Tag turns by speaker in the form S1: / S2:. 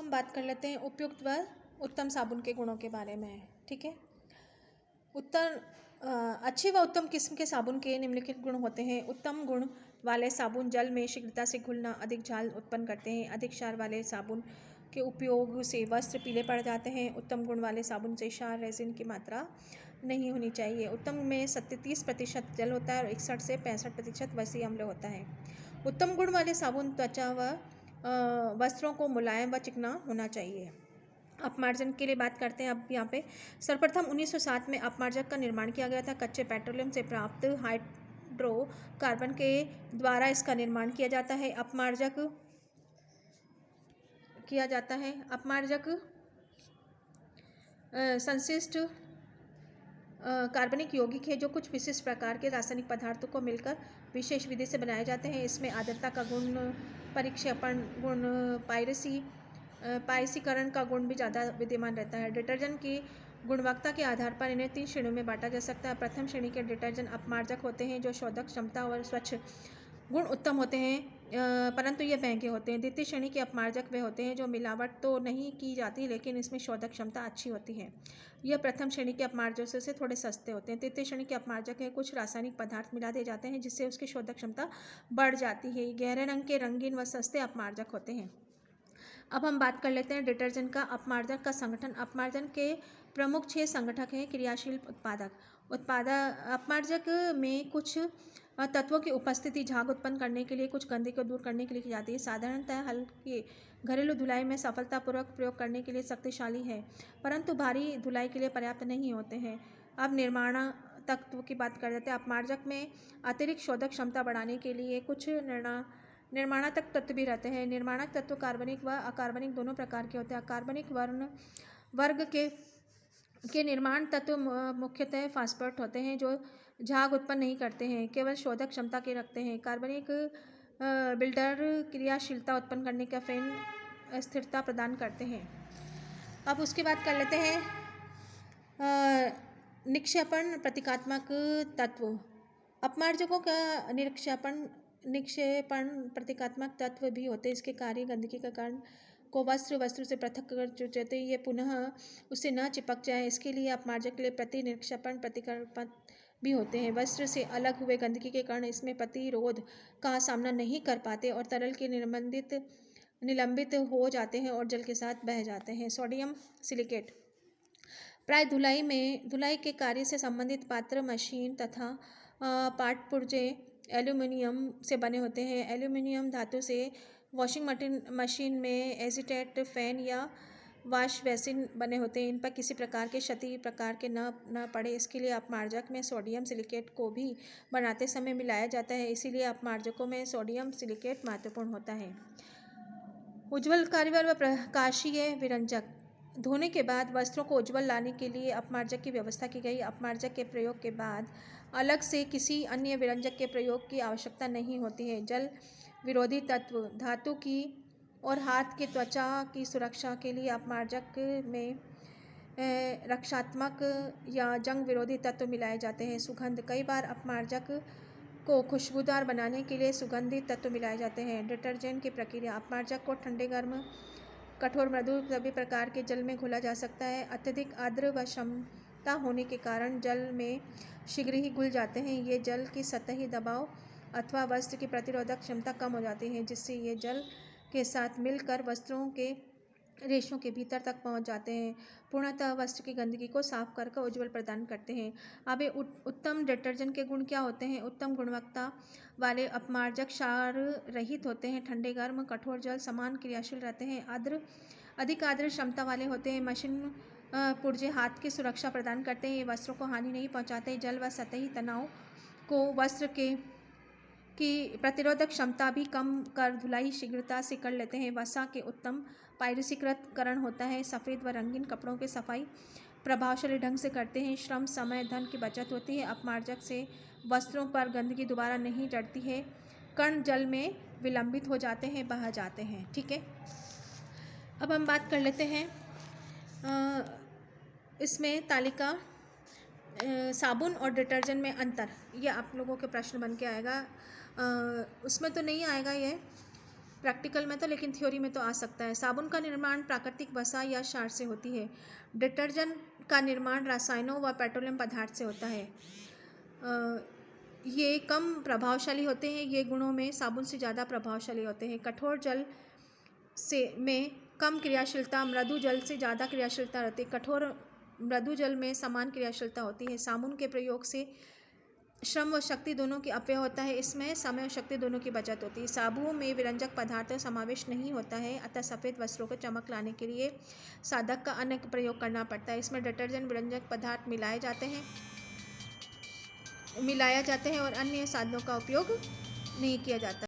S1: हम बात कर लेते हैं उपयुक्त व उत्तम साबुन के गुणों के बारे में। ठीक है, अच्छे व उत्तम किस्म के साबुन के निम्नलिखित गुण होते हैं। उत्तम गुण वाले साबुन जल में शीघ्रता से घुलना, अधिक झाग उत्पन्न करते हैं। अधिक क्षार वाले साबुन के उपयोग से वस्त्र पीले पड़ जाते हैं। उत्तम गुण वाले साबुन से क्षार रेजिन की मात्रा नहीं होनी चाहिए। उत्तम में 37% जल होता है और 61 से 65% वसीय अम्ल होता है। उत्तम गुण वाले साबुन त्वचा व वस्त्रों को मुलायम व चिकना होना चाहिए। अपमार्जन के लिए बात करते हैं अब यहाँ पे। सर्वप्रथम 1907 में अपमार्जक का निर्माण किया गया था। कच्चे पेट्रोलियम से प्राप्त हाइड्रोकार्बन के द्वारा इसका निर्माण किया जाता है। अपमार्जक संश्लिष्ट कार्बनिक यौगिक है जो कुछ विशिष्ट प्रकार के रासायनिक पदार्थों को मिलकर विशेष विधि से बनाए जाते हैं। इसमें आर्द्रता का गुण, परिक्षेपण गुण, पायसीकरण का गुण भी ज़्यादा विद्यमान रहता है। डिटर्जेंट की गुणवत्ता के आधार पर इन्हें 3 श्रेणियों में बांटा जा सकता है। प्रथम श्रेणी के डिटर्जेंट अपमार्जक होते हैं जो शोधक क्षमता और स्वच्छ गुण उत्तम होते हैं, परंतु ये महंगे होते हैं। द्वितीय श्रेणी के अपमार्जक वे होते हैं जो मिलावट तो नहीं की जाती लेकिन इसमें शोधक क्षमता अच्छी होती है। यह प्रथम श्रेणी के अपमार्जकों से थोड़े सस्ते होते हैं। तृतीय श्रेणी के अपमार्जक है कुछ रासायनिक पदार्थ मिला दिए जाते हैं जिससे उसकी शोधक क्षमता बढ़ जाती है। गहरे रंग के रंगीन व सस्ते अपमार्जक होते हैं। अब हम बात कर लेते हैं डिटर्जेंट का अपमार्जक का संगठन। अपमार्जन के प्रमुख 6 संगठक हैं। क्रियाशील अपमार्जक में कुछ तत्वों की उपस्थिति झाग उत्पन्न करने के लिए, कुछ गंदगी को दूर करने के लिए की जाती है। साधारणतः हल्की घरेलू धुलाई में सफलतापूर्वक प्रयोग करने के लिए शक्तिशाली है, परंतु भारी धुलाई के लिए पर्याप्त नहीं होते हैं। अब निर्माण तत्व की बात कर लेते हैं। अपमार्जक में अतिरिक्त शोधक क्षमता बढ़ाने के लिए कुछ निर्माणात्मक तत्व भी रहते हैं। निर्माणक तत्व कार्बनिक व अकार्बनिक दोनों प्रकार के होते हैं। अकार्बनिक वर्ग के निर्माण तत्व मुख्यतः फास्फेट होते हैं जो झाग उत्पन्न नहीं करते हैं, केवल शोधक क्षमता के रखते हैं। कार्बनिक बिल्डर क्रियाशीलता उत्पन्न करने का फेन स्थिरता प्रदान करते हैं। अब उसके बाद कर लेते हैं निक्षेपण प्रतीकात्मक तत्व। अपमार्जकों का निक्षेपण प्रतीकात्मक तत्व भी होते हैं। इसके कार्य गंदगी के कारण को वस्त्र से पृथक कर देते ये पुनः उससे न चिपक जाए, इसके लिए अपमार्जक के लिए प्रति निक्षेपण प्रतिकारक भी होते हैं। वस्त्र से अलग हुए गंदगी के कारण इसमें प्रतिरोध का सामना नहीं कर पाते और तरल के निलंबित हो जाते हैं और जल के साथ बह जाते हैं। सोडियम सिलिकेट प्राय धुलाई के कार्य से संबंधित पात्र, मशीन तथा पाटपुर्जे एल्यूमिनियम से बने होते हैं। एल्यूमिनियम धातु से वॉशिंग मशीन में एजिटेट फैन या वाश बेसिन बने होते हैं। इन पर किसी प्रकार के क्षति प्रकार के न पड़े, इसके लिए अपमार्जक में सोडियम सिलिकेट को भी बनाते समय मिलाया जाता है, इसीलिए अपमार्जकों में सोडियम सिलिकेट महत्वपूर्ण होता है। उज्ज्वल कार्यबल व प्रकाशीय विरंजक धोने के बाद वस्त्रों को उज्ज्वल लाने के लिए अपमार्जक की व्यवस्था की गई। अपमार्जक के प्रयोग के बाद अलग से किसी अन्य विरंजक के प्रयोग की आवश्यकता नहीं होती है। जल विरोधी तत्व धातु की और हाथ के त्वचा की सुरक्षा के लिए अपमार्जक में रक्षात्मक या जंग विरोधी तत्व मिलाए जाते हैं। सुगंध कई बार अपमार्जक को खुशबूदार बनाने के लिए सुगंधित तत्व मिलाए जाते हैं। डिटर्जेंट की प्रक्रिया अपमार्जक को ठंडे, गर्म, कठोर, मृदु सभी प्रकार के जल में घोला जा सकता है। अत्यधिक आर्द्र व क्षमता होने के कारण जल में शीघ्र ही घुल जाते हैं। ये जल की सतही दबाव अथवा वस्त्र की प्रतिरोधक क्षमता कम हो जाती है, जिससे ये जल के साथ मिलकर वस्त्रों के रेशों के भीतर तक पहुंच जाते हैं। पूर्णतः वस्त्र की गंदगी को साफ कर उज्ज्वल प्रदान करते हैं। अब उत्तम डिटर्जेंट के गुण क्या होते हैं। उत्तम गुणवत्ता वाले अपमार्जक क्षार रहित होते हैं। ठंडे, गर्म, कठोर जल समान क्रियाशील रहते हैं। अधिक आर्द्र क्षमता वाले होते हैं। मशीन पुर्जे हाथ की सुरक्षा प्रदान करते हैं। ये वस्त्रों को हानि नहीं पहुंचाते। जल व सतही तनाव को वस्त्र की प्रतिरोधक क्षमता भी कम कर धुलाई शीघ्रता से कर लेते हैं। वसा के उत्तम पारदर्शीकरण होता है। सफ़ेद व रंगीन कपड़ों की सफाई प्रभावशाली ढंग से करते हैं। श्रम, समय, धन की बचत होती है। अपमार्जक से वस्त्रों पर गंदगी दोबारा नहीं चढ़ती है। कण जल में विलंबित हो जाते हैं, बह जाते हैं। ठीक है, अब हम बात कर लेते हैं इसमें तालिका साबुन और डिटर्जेंट में अंतर। ये आप लोगों के प्रश्न बन के आएगा, उसमें तो नहीं आएगा ये प्रैक्टिकल में तो, लेकिन थ्योरी में तो आ सकता है। साबुन का निर्माण प्राकृतिक वसा या क्षार से होती है। डिटर्जेंट का निर्माण रसायनों व पेट्रोलियम पदार्थ से होता है। ये कम प्रभावशाली होते हैं, ये गुणों में साबुन से ज़्यादा प्रभावशाली होते हैं। कठोर जल से में कम क्रियाशीलता, मृदु जल से ज़्यादा क्रियाशीलता रहती है। कठोर मृदु जल में समान क्रियाशीलता होती है। साबुन के प्रयोग से श्रम व शक्ति दोनों की अपव्यय होता है, इसमें समय और शक्ति दोनों की बचत होती है। साबुन में विरंजक पदार्थ का समावेश नहीं होता है, अतः सफ़ेद वस्त्रों को चमक लाने के लिए साधक का अन्य प्रयोग करना पड़ता है। इसमें डिटर्जेंट विरंजक पदार्थ मिलाया जाते हैं और अन्य साधनों का उपयोग नहीं किया जाता।